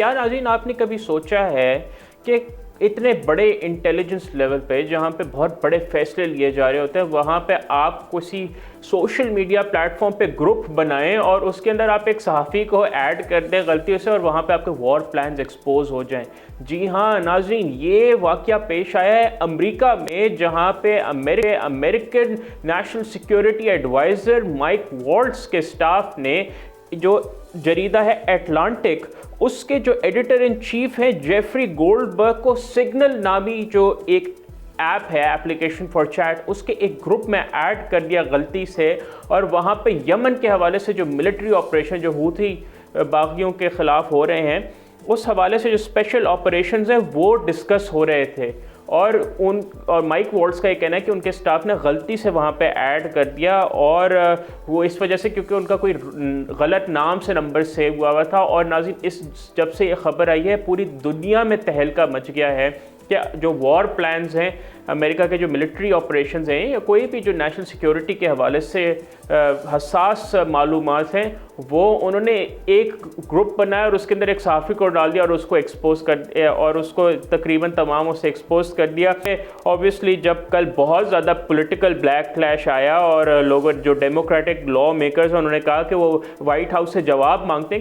क्या नाज़रीन आपने कभी सोचा है कि इतने बड़े इंटेलिजेंस लेवल पे जहाँ पे बहुत बड़े फैसले लिए जा रहे होते हैं, वहाँ पे आप किसी सोशल मीडिया प्लेटफॉर्म पे ग्रुप बनाएं और उसके अंदर आप एक सहाफ़ी को ऐड कर दें गलती से और वहाँ पे आपके वॉर प्लान्स एक्सपोज हो जाएं। जी हाँ नाज़रीन, ये वाक़या पेश आया है अमेरिका में, जहाँ पे American national security adviser Mike Waltz के स्टाफ ने जो जरीदा है एटलांटिक, उसके जो एडिटर इन चीफ हैं जेफरी गोल्डबर्ग को सिग्नल नामी जो एक ऐप है, एप्लीकेशन फॉर चैट, उसके एक ग्रुप में ऐड कर दिया गलती से। और वहाँ पे यमन के हवाले से जो मिलिट्री ऑपरेशन जो हूथी बागियों के ख़िलाफ़ हो रहे हैं, उस हवाले से जो स्पेशल ऑपरेशंस हैं वो डिस्कस हो रहे थे। और माइक वॉल्ट्ज़ का ये कहना है कि उनके स्टाफ ने गलती से वहाँ पे ऐड कर दिया, और वो इस वजह से क्योंकि उनका कोई गलत नाम से नंबर सेव हुआ हुआ था। और नाज़रीन, जब से ये खबर आई है पूरी दुनिया में तहलका मच गया है कि जो वॉर प्लान्स हैं अमेरिका के, जो मिलिट्री ऑपरेशंस हैं या कोई भी जो नेशनल सिक्योरिटी के हवाले से हसास मालूमात हैं, वो उन्होंने एक ग्रुप बनाया और उसके अंदर एक सहाफ़ी को डाल दिया और उसको एक्सपोज कर और उसको तकरीबन तमाम उसे एक्सपोज कर दिया। ऑब्वियसली जब कल बहुत ज़्यादा पॉलिटिकल ब्लैक क्लैश आया और लोगों जो डेमोक्रेटिक लॉ मेकर्स हैं उन्होंने कहा कि वो वाइट हाउस से जवाब मांगते हैं